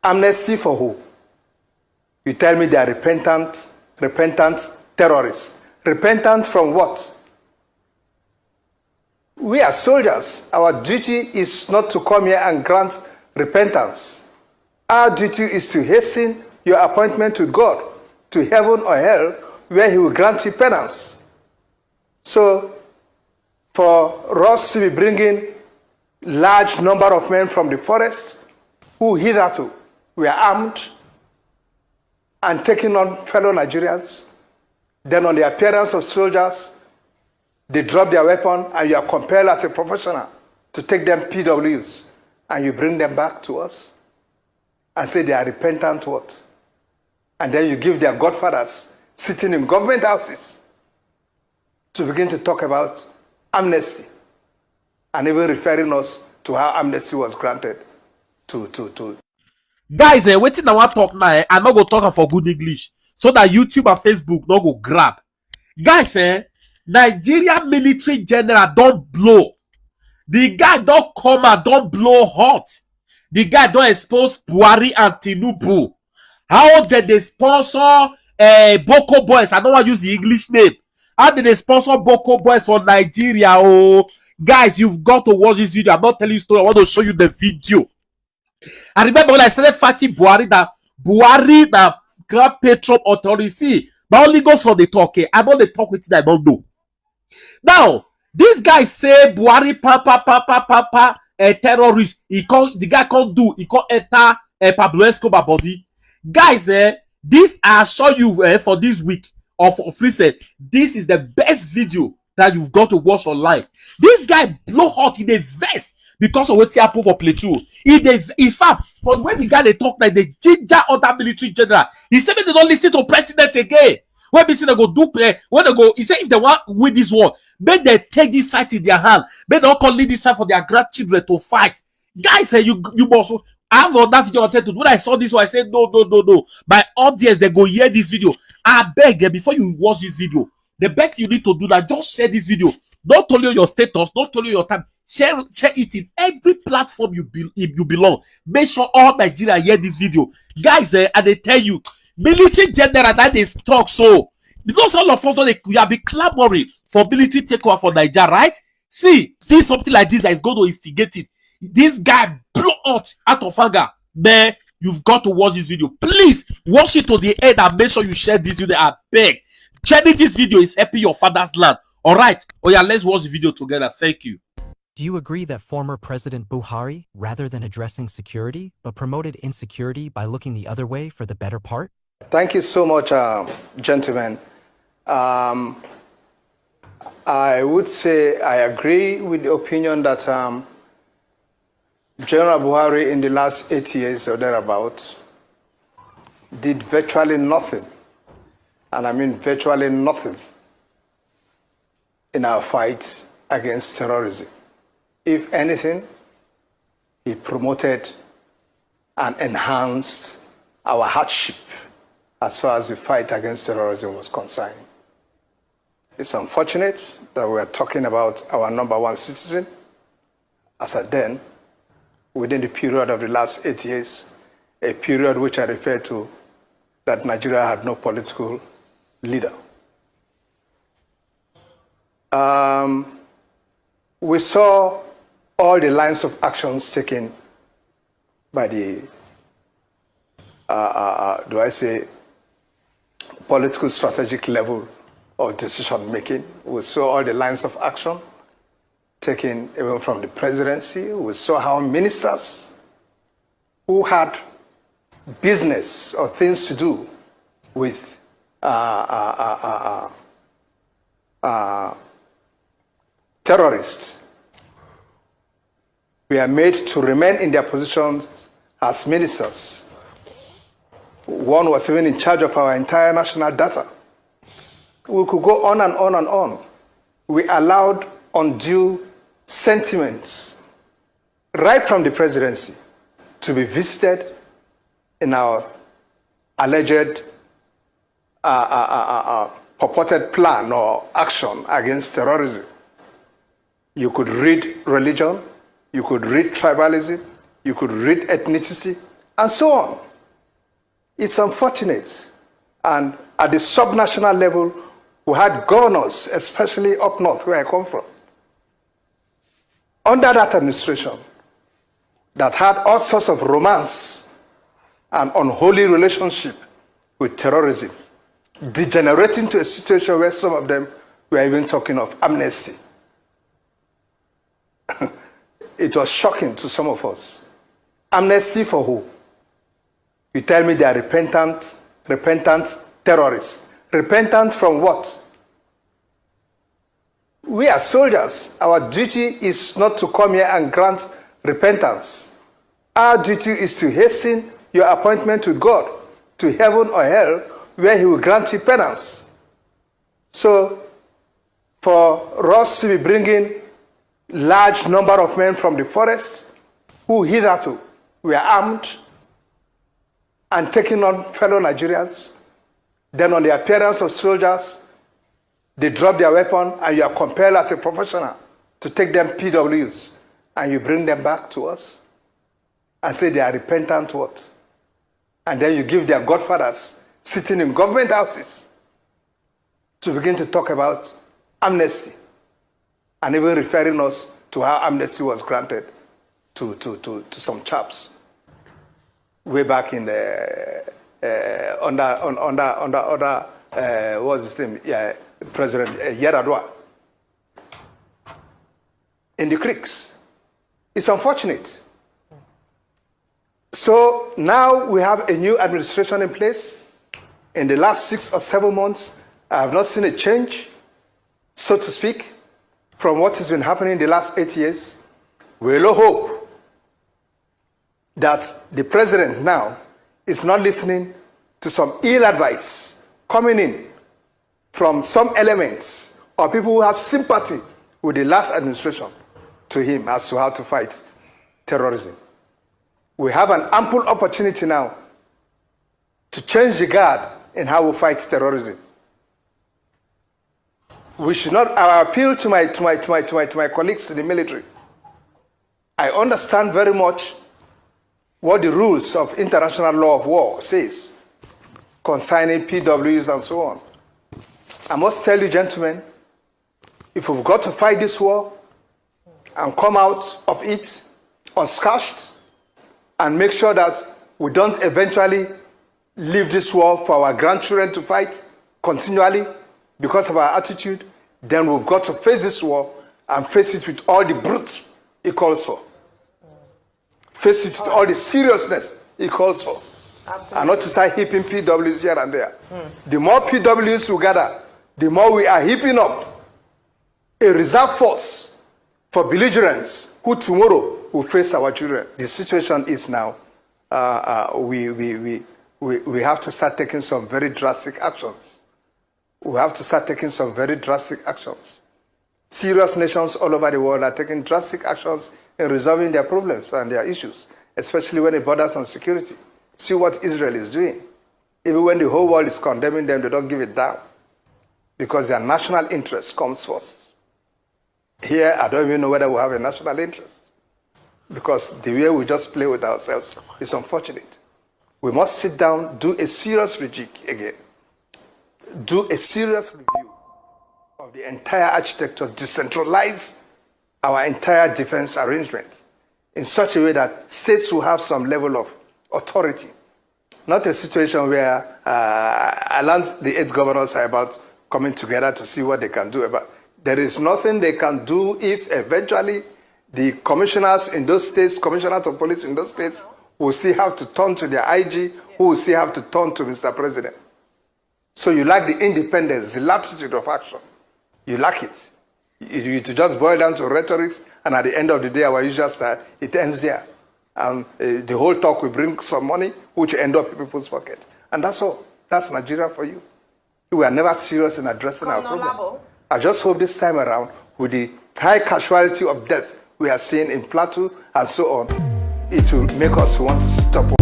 Amnesty for who? You tell me they are repentant terrorists. Repentant from what? We are soldiers. Our duty is not to come here and grant repentance. Our duty is to hasten your appointment with God, to heaven or hell, where he will grant you penance. So, for us to be bringing large number of men from the forest, who hitherto were armed and taking on fellow Nigerians, then on the appearance of soldiers, they drop their weapon and you are compelled as a professional to take them PWs and you bring them back to us and say they are repentant what? And then you give their godfathers sitting in government houses to begin to talk about amnesty and even referring us to how amnesty was granted to. Guys, waiting I want talk now. I'm not going to talk for good English so that YouTube and Facebook not go grab. Guys, Nigeria military general don't blow. The guy don't come and don't blow hot. The guy don't expose Buhari and Tinubu. How did they sponsor Boko Boys? I don't want to use the English name. How did they sponsor Boko Boys for Nigeria? Oh, guys, you've got to watch this video. I'm not telling you story. I want to show you the video. I remember when I started fighting Buhari, the Grand Patron Authority, but only goes for the talk. I'm on the talk with you, I don't know. Now, this guy say Buhari, papa, a terrorist. The guy can't do. He can't enter Pablo Escobar body. Guys, this I assure you for this week of Freeset. This is the best video that you've got to watch online. This guy blow hot in the vest because of what he happened for play 2. In fact, from when the guy they talk like the ginger other military general, he said they don't listen to president again. When they go do play, when they go, he said if they want win this war, make they take this fight in their hand. Make they all lead this fight for their grandchildren to fight. Guys, you must. I have that video to do. When I saw this one, I said no. My audience, they go hear this video. I beg them before you watch this video. The best you need to do that, just share this video. Don't tell you your status, don't tell you your time. Share it in every platform you belong. Make sure all Nigeria hear this video. Guys, and they tell you, military general that they talk so. Because all of us, we have been clamoring for military takeover for Nigeria, right? See something like this that is going to instigate it. This guy blew out of anger. Man, you've got to watch this video. Please, watch it to the end and make sure you share this video. I beg. Sharing this video is helping your father's land. Alright? Oh yeah, let's watch the video together. Thank you. Do you agree that former President Buhari, rather than addressing security, but promoted insecurity by looking the other way for the better part? Thank you so much, gentlemen. I would say I agree with the opinion that General Buhari in the last 8 years or thereabout did virtually nothing, and I mean virtually nothing, in our fight against terrorism. If anything, he promoted and enhanced our hardship as far as the fight against terrorism was concerned. It's unfortunate that we are talking about our number one citizen as at then, within the period of the last 8 years, a period which I refer to that Nigeria had no political leader. We saw all the lines of actions taken by the, political strategic level of decision making. We saw all the lines of action taken even from the presidency. We saw how ministers who had business or things to do with terrorists were made to remain in their positions as ministers. One was even in charge of our entire national data. We could go on and on and on. We allowed undue sentiments right from the presidency to be visited in our alleged purported plan or action against terrorism. You could read religion, you could read tribalism, you could read ethnicity, and so on. It's unfortunate. And at the subnational level, we had governors, especially up north where I come from, under that administration, that had all sorts of romance and unholy relationship with terrorism, degenerating to a situation where some of them were even talking of amnesty. It was shocking to some of us. Amnesty for who? You tell me they are repentant terrorists. Repentant from what? We are soldiers. Our duty is not to come here and grant repentance. Our duty is to hasten your appointment with God, to heaven or hell, where he will grant you penance. So, for us to be bringing large number of men from the forest who hitherto were armed and taking on fellow Nigerians, then on the appearance of soldiers, they drop their weapon and you are compelled as a professional to take them PWs and you bring them back to us and say they are repentant what? And then you give their godfathers sitting in government houses to begin to talk about amnesty and even referring us to how amnesty was granted to some chaps way back in the under what's his name? Yeah, President Yaradua in the creeks. It's unfortunate. So now we have a new administration in place. In the last 6 or 7 months, I have not seen a change, so to speak, from what has been happening in the last 8 years. We will hope that the president now is not listening to some ill advice coming in from some elements or people who have sympathy with the last administration to him as to how to fight terrorism. We have an ample opportunity now to change the guard in how we fight terrorism. We should not. I appeal to my colleagues in the military. I understand very much what the rules of international law of war says concerning PWs and so on. I must tell you, gentlemen, if we've got to fight this war and come out of it unscathed and make sure that we don't eventually leave this war for our grandchildren to fight continually because of our attitude, then we've got to face this war and face it with all the brute it calls for. Face it with all the seriousness it calls for. Absolutely. And not to start heaping PWs here and there. The more PWs we gather, the more we are heaping up a reserve force for belligerents who tomorrow will face our children. The situation is now, we have to start taking some very drastic actions. We have to start taking some very drastic actions. Serious nations all over the world are taking drastic actions in resolving their problems and their issues, especially when it borders on security. See what Israel is doing. Even when the whole world is condemning them, they don't give it down because their national interest comes first. Here, I don't even know whether we have a national interest because the way we just play with ourselves is unfortunate. We must sit down, do a serious rejig again. Do a serious review of the entire architecture, decentralize our entire defense arrangement in such a way that states will have some level of authority. Not a situation where I learned the 8 governors are about coming together to see what they can do about. There is nothing they can do if eventually the commissioners in those states, commissioners of police in those states, will still have to turn to their IG, who will still have to turn to Mr. President. So you lack the independence, the latitude of action. You lack it. You just boil down to rhetoric, and at the end of the day, our usual style, it ends there. And the whole talk will bring some money, which end up in people's pockets. And that's all. That's Nigeria for you. We are never serious in addressing our problem. I just hope this time around, with the high casualty of death we are seeing in Plateau and so on, it will make us want to stop.